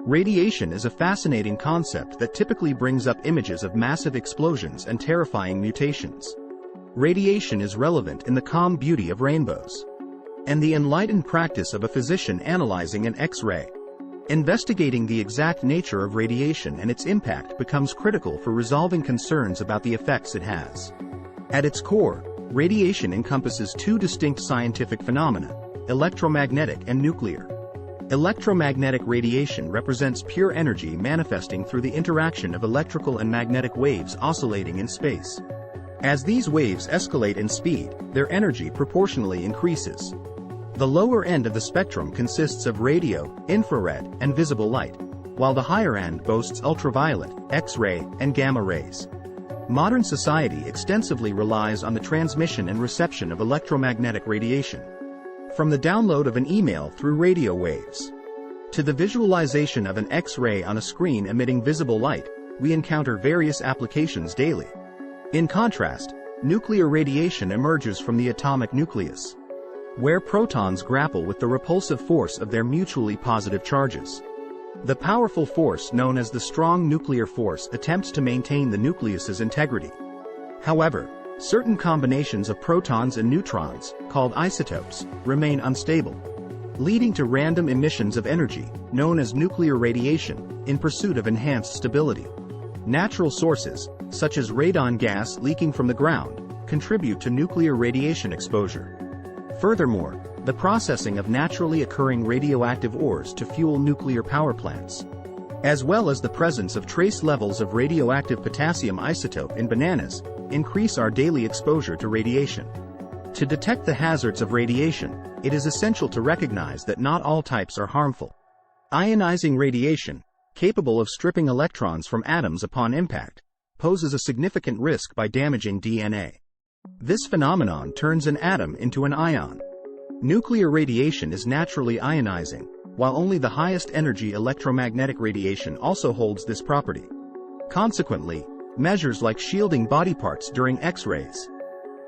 Radiation is a fascinating concept that typically brings up images of massive explosions and terrifying mutations. Radiation is relevant in the calm beauty of rainbows and the enlightened practice of a physician analyzing an X-ray. Investigating the exact nature of radiation and its impact becomes critical for resolving concerns about the effects it has. At its core, radiation encompasses two distinct scientific phenomena: electromagnetic and nuclear. Electromagnetic radiation represents pure energy manifesting through the interaction of electrical and magnetic waves oscillating in space. As these waves escalate in speed, their energy proportionally increases. The lower end of the spectrum consists of radio, infrared, and visible light, while the higher end boasts ultraviolet, X-ray, and gamma rays. Modern society extensively relies on the transmission and reception of electromagnetic radiation. From the download of an email through radio waves to the visualization of an X-ray on a screen emitting visible light, we encounter various applications daily. In contrast, nuclear radiation emerges from the atomic nucleus, where protons grapple with the repulsive force of their mutually positive charges. The powerful force known as the strong nuclear force attempts to maintain the nucleus's integrity. However, certain combinations of protons and neutrons, called isotopes, remain unstable, leading to random emissions of energy, known as nuclear radiation, in pursuit of enhanced stability. Natural sources, such as radon gas leaking from the ground, contribute to nuclear radiation exposure. Furthermore, the processing of naturally occurring radioactive ores to fuel nuclear power plants, as well as the presence of trace levels of radioactive potassium isotope in bananas, increase our daily exposure to radiation. To detect the hazards of radiation, it is essential to recognize that not all types are harmful. Ionizing radiation, capable of stripping electrons from atoms upon impact, poses a significant risk by damaging DNA. This phenomenon turns an atom into an ion. Nuclear radiation is naturally ionizing, while only the highest energy electromagnetic radiation also holds this property. Consequently, measures like shielding body parts during X-rays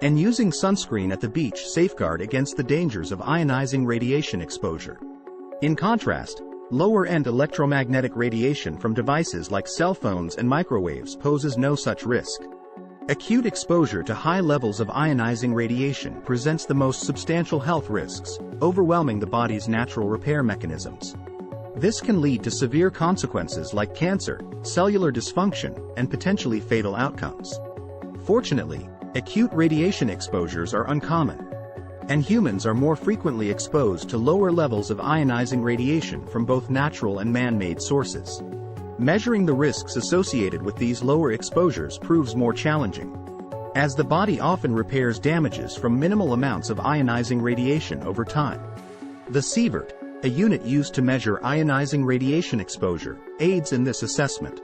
and using sunscreen at the beach safeguard against the dangers of ionizing radiation exposure. In contrast, lower-end electromagnetic radiation from devices like cell phones and microwaves poses no such risk. Acute exposure to high levels of ionizing radiation presents the most substantial health risks, overwhelming the body's natural repair mechanisms. This can lead to severe consequences like cancer, cellular dysfunction, and potentially fatal outcomes. Fortunately, acute radiation exposures are uncommon, and humans are more frequently exposed to lower levels of ionizing radiation from both natural and man-made sources. Measuring the risks associated with these lower exposures proves more challenging, as the body often repairs damages from minimal amounts of ionizing radiation over time. The sievert, a unit used to measure ionizing radiation exposure, aids in this assessment.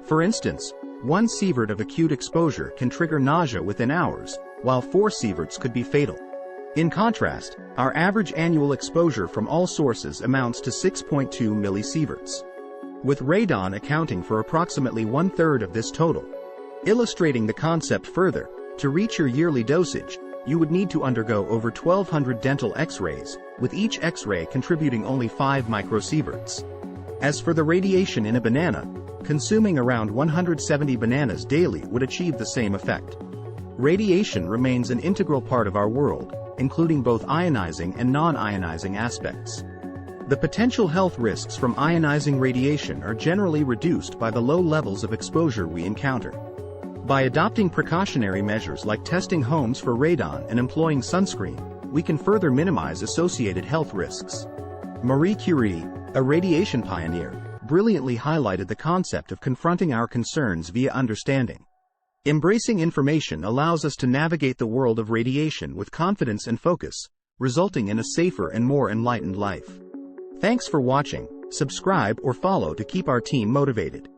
For instance, 1 sievert of acute exposure can trigger nausea within hours, while 4 sieverts could be fatal. In contrast, our average annual exposure from all sources amounts to 6.2 millisieverts, with radon accounting for approximately 1/3 of this total. Illustrating the concept further, to reach your yearly dosage, you would need to undergo over 1,200 dental X-rays, with each X-ray contributing only 5 microsieverts. As for the radiation in a banana, consuming around 170 bananas daily would achieve the same effect. Radiation remains an integral part of our world, including both ionizing and non-ionizing aspects. The potential health risks from ionizing radiation are generally reduced by the low levels of exposure we encounter. By adopting precautionary measures like testing homes for radon and employing sunscreen, we can further minimize associated health risks. Marie Curie, a radiation pioneer, brilliantly highlighted the concept of confronting our concerns via understanding. Embracing information allows us to navigate the world of radiation with confidence and focus, resulting in a safer and more enlightened life. Thanks for watching. Subscribe or follow to keep our team motivated.